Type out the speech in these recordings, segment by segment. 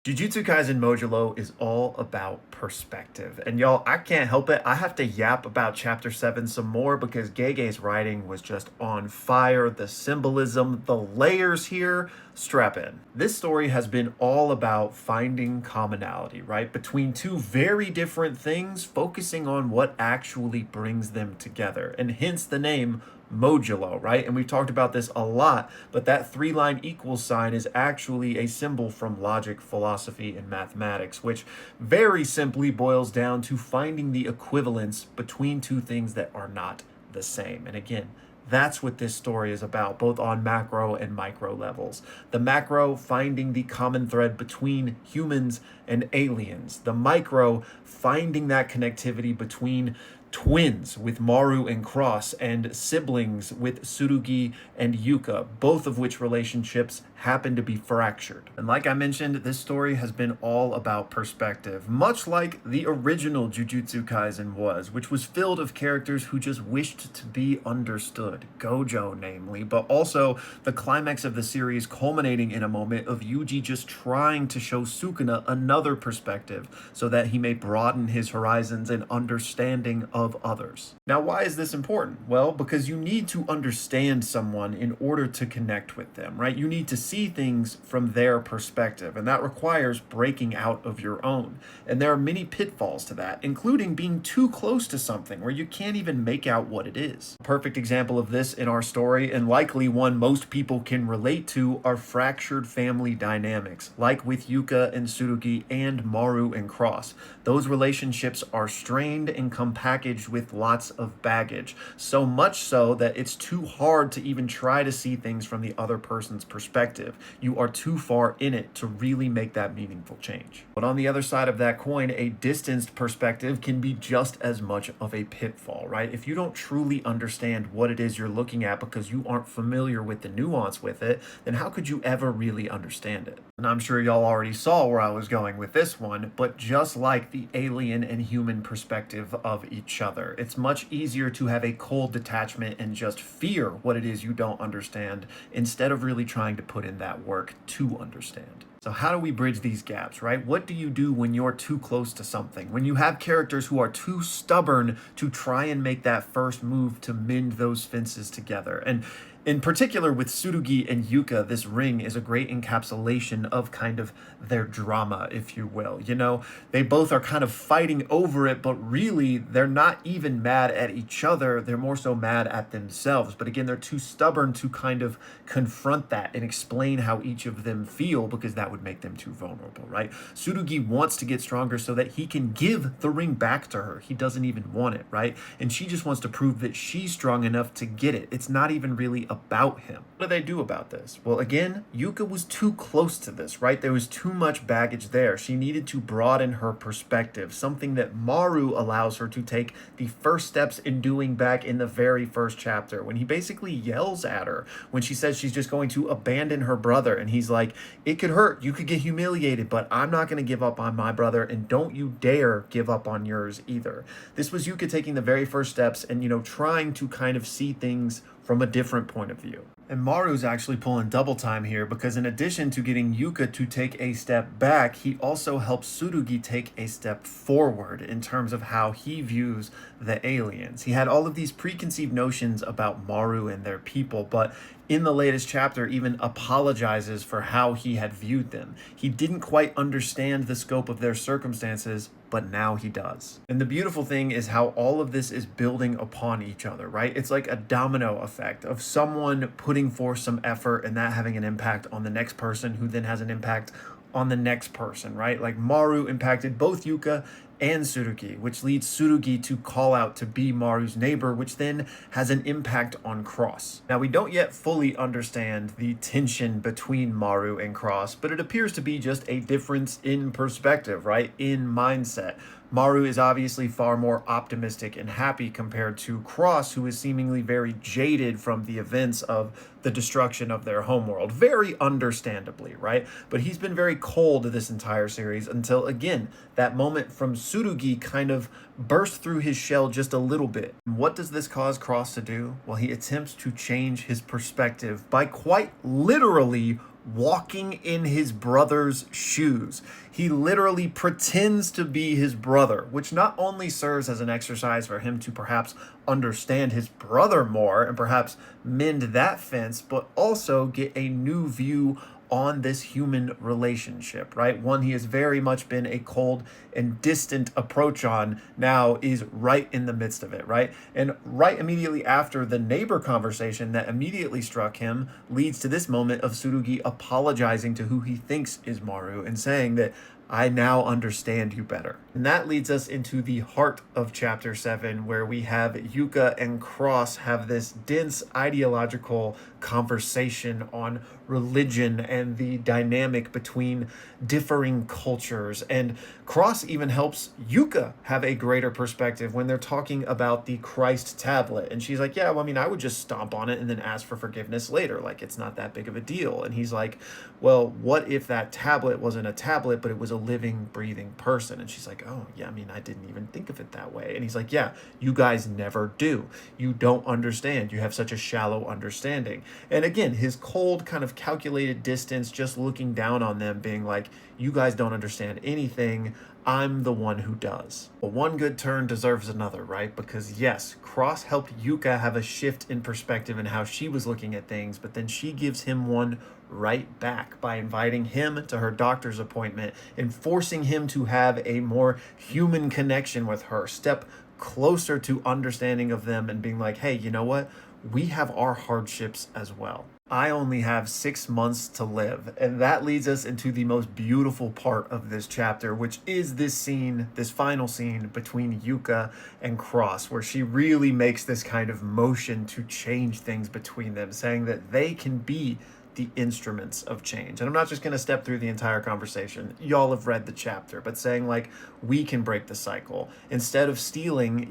Jujutsu Kaisen Modulo is all about perspective. And y'all, I can't help it. I have to yap about chapter 7 some more because Gege's writing was just on fire. The symbolism, the layers here, strap in. This story has been all about finding commonality, right? Between two very different things, focusing on what actually brings them together. And hence the name modulo, right? And we've talked about this a lot, but that three-line equals sign is actually a symbol from logic, philosophy, and mathematics, which very simply boils down to finding the equivalence between two things that are not the same. And again, that's what this story is about, both on macro and micro levels. The macro, finding the common thread between humans and aliens. The micro, finding that connectivity between twins with Maru and Cross, and siblings with Tsurugi and Yuka, both of which relationships happen to be fractured. And like I mentioned, this story has been all about perspective, much like the original Jujutsu Kaisen was, which was filled of characters who just wished to be understood, Gojo namely, but also the climax of the series culminating in a moment of Yuji just trying to show Sukuna another perspective so that he may broaden his horizons and understanding of others. Now, why is this important? Well, because you need to understand someone in order to connect with them, right? You need to see things from their perspective, and that requires breaking out of your own. And there are many pitfalls to that, including being too close to something where you can't even make out what it is. A perfect example of this in our story, and likely one most people can relate to, are fractured family dynamics, like with Yuka and Tsurugi and Maru and Cross. Those relationships are strained and come packaged with lots of baggage, so much so that it's too hard to even try to see things from the other person's perspective. You are too far in it to really make that meaningful change. But on the other side of that coin, a distanced perspective can be just as much of a pitfall, right? If you don't truly understand what it is you're looking at because you aren't familiar with the nuance with it, then how could you ever really understand it? And I'm sure y'all already saw where I was going with this one, but just like the alien and human perspective of each other, it's much easier to have a cold detachment and just fear what it is you don't understand instead of really trying to put in that work to understand. So how do we bridge these gaps, right? What do you do when you're too close to something? When you have characters who are too stubborn to try and make that first move to mend those fences together? And in particular with Tsurugi and Yuka, this ring is a great encapsulation of kind of their drama, if you will. You know, they both are kind of fighting over it, but really they're not even mad at each other. They're more so mad at themselves. But again, they're too stubborn to kind of confront that and explain how each of them feel, because that would make them too vulnerable, right? Tsurugi wants to get stronger so that he can give the ring back to her. He doesn't even want it, right? And she just wants to prove that she's strong enough to get it. It's not even really about him. What do they do about this? Well, again, Yuka was too close to this, right? There was too much baggage there. She needed to broaden her perspective, something that Maru allows her to take the first steps in doing back in the very first chapter, when he basically yells at her when she says she's just going to abandon her brother, and he's like, it could hurt, you could get humiliated, but I'm not going to give up on my brother, and don't you dare give up on yours either. This was Yuka taking the very first steps and, trying to kind of see things from a different point of view. And Maru's actually pulling double time here, because in addition to getting Yuka to take a step back, he also helps Tsurugi take a step forward in terms of how he views the aliens. He had all of these preconceived notions about Maru and their people, but in the latest chapter even apologizes for how he had viewed them. He didn't quite understand the scope of their circumstances, but now he does. And the beautiful thing is how all of this is building upon each other, right? It's like a domino effect of someone putting forth some effort and that having an impact on the next person, who then has an impact on the next person, right? Like Maru impacted both Yuka and Tsurugi, which leads Tsurugi to call out to be Maru's neighbor, which then has an impact on Cross. Now, we don't yet fully understand the tension between Maru and Cross, but it appears to be just a difference in perspective, right? In mindset. Maru is obviously far more optimistic and happy compared to Cross, who is seemingly very jaded from the events of the destruction of their homeworld. Very understandably, right? But he's been very cold this entire series until, again, that moment from Tsurugi kind of burst through his shell just a little bit. And what does this cause Cross to do? Well, he attempts to change his perspective by quite literally walking in his brother's shoes. He literally pretends to be his brother, which not only serves as an exercise for him to perhaps understand his brother more and perhaps mend that fence, but also get a new view on this human relationship, right? One he has very much been a cold and distant approach on, now is right in the midst of it, right? And right immediately after the neighbor conversation that immediately struck him leads to this moment of Tsurugi apologizing to who he thinks is Maru and saying that I now understand you better. And that leads us into the heart of chapter 7, where we have Yuka and Cross have this dense ideological conversation on religion and the dynamic between differing cultures. And Cross even helps Yuka have a greater perspective when they're talking about the Christ tablet. And she's like, yeah, well, I mean, I would just stomp on it and then ask for forgiveness later. Like, it's not that big of a deal. And he's like, well, what if that tablet wasn't a tablet, but it was a living, breathing person? And she's like, oh, yeah, I mean, I didn't even think of it that way. And he's like, yeah, you guys never do. You don't understand. You have such a shallow understanding. And again, his cold, kind of calculated distance, just looking down on them, being like, you guys don't understand anything. I'm the one who does. Well, one good turn deserves another, right? Because yes, Cross helped Yuka have a shift in perspective in how she was looking at things, but then she gives him one right back by inviting him to her doctor's appointment and forcing him to have a more human connection with her, step closer to understanding of them and being like, hey, you know what? We have our hardships as well. I only have 6 months to live. And that leads us into the most beautiful part of this chapter, which is this scene, this final scene between Yuka and Cross, where she really makes this kind of motion to change things between them, saying that they can be the instruments of change. And I'm not just going to step through the entire conversation. Y'all have read the chapter, but saying like, we can break the cycle. Instead of stealing,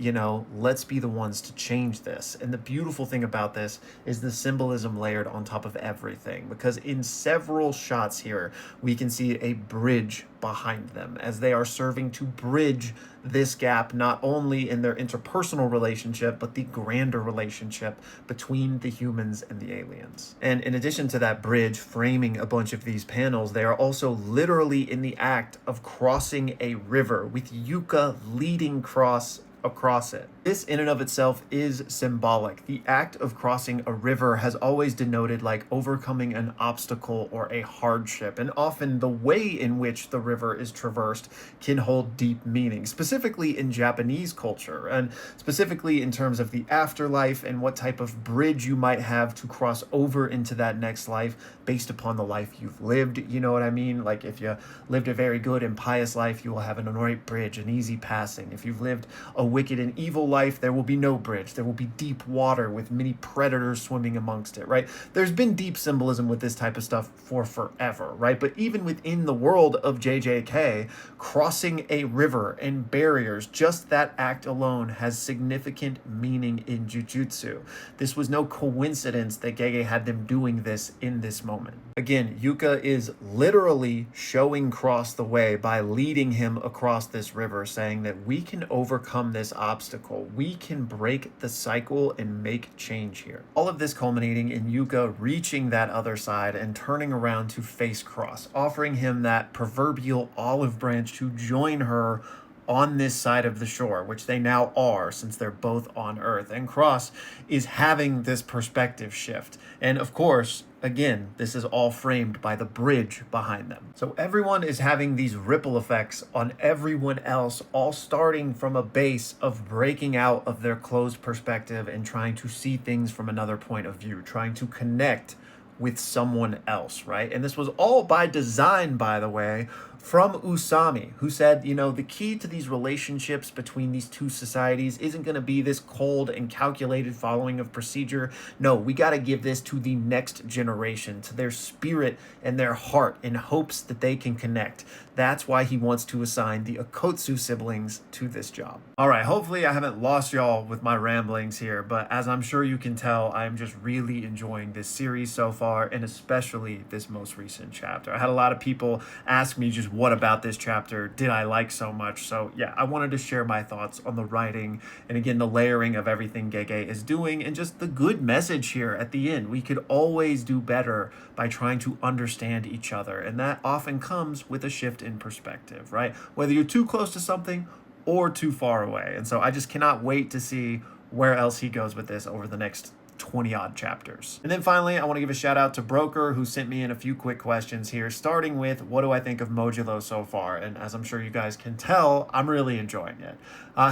let's be the ones to change this. And the beautiful thing about this is the symbolism layered on top of everything, because in several shots here, we can see a bridge behind them as they are serving to bridge this gap, not only in their interpersonal relationship, but the grander relationship between the humans and the aliens. And in addition to that bridge framing a bunch of these panels, they are also literally in the act of crossing a river, with Yuka leading Cross across it. This in and of itself is symbolic. The act of crossing a river has always denoted like overcoming an obstacle or a hardship, and often the way in which the river is traversed can hold deep meaning, specifically in Japanese culture, and specifically in terms of the afterlife and what type of bridge you might have to cross over into that next life based upon the life you've lived. You know what I mean? Like, if you lived a very good and pious life, you will have an right bridge, an easy passing. If you've lived a wicked and evil life, there will be no bridge. There will be deep water with many predators swimming amongst it, right? There's been deep symbolism with this type of stuff for forever, right? But even within the world of JJK, crossing a river and barriers, just that act alone has significant meaning in Jujutsu. This was no coincidence that Gege had them doing this in this moment. Again, Yuka is literally showing Cross the way by leading him across this river, saying that we can overcome this obstacle. We can break the cycle and make change here. All of this culminating in Yuka reaching that other side and turning around to face Cross, offering him that proverbial olive branch to join her on this side of the shore, which they now are since they're both on Earth. And Cross is having this perspective shift. And of course, again, this is all framed by the bridge behind them. So everyone is having these ripple effects on everyone else, all starting from a base of breaking out of their closed perspective and trying to see things from another point of view, trying to connect with someone else, right? And this was all by design, by the way, from Usami, who said, the key to these relationships between these two societies isn't going to be this cold and calculated following of procedure. No, we got to give this to the next generation, to their spirit and their heart, in hopes that they can connect. That's why he wants to assign the Akotsu siblings to this job. All right, hopefully I haven't lost y'all with my ramblings here, but as I'm sure you can tell, I'm just really enjoying this series so far. far, and especially this most recent chapter. I had a lot of people ask me just what about this chapter did I like so much. So yeah, I wanted to share my thoughts on the writing and again the layering of everything Gege is doing and just the good message here at the end. We could always do better by trying to understand each other, and that often comes with a shift in perspective, right? Whether you're too close to something or too far away. And so I just cannot wait to see where else he goes with this over the next 20 odd chapters. And then finally, I want to give a shout out to Broker, who sent me in a few quick questions here, starting with what do I think of Modulo so far? And as I'm sure you guys can tell, I'm really enjoying it.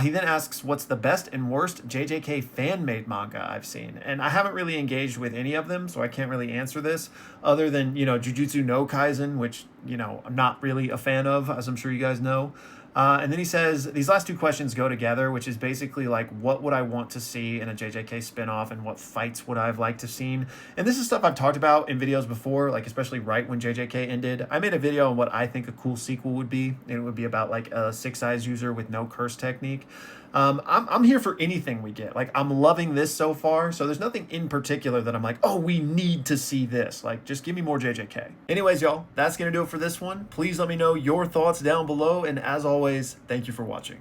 He then asks, what's the best and worst JJK fan-made manga I've seen? And I haven't really engaged with any of them, so I can't really answer this, other than, Jujutsu no Kaisen, which, I'm not really a fan of, as I'm sure you guys know. And then he says, these last two questions go together, which is basically like, what would I want to see in a JJK spinoff and what fights would I have liked to seen? And this is stuff I've talked about in videos before, like especially right when JJK ended. I made a video on what I think a cool sequel would be, and it would be about like a 6-eyes user with no curse technique. I'm here for anything we get. Like, I'm loving this so far, so there's nothing in particular that I'm like, oh, we need to see this. Like, just give me more JJK. Anyways, y'all, that's gonna do it for this one. Please let me know your thoughts down below, and as always, thank you for watching.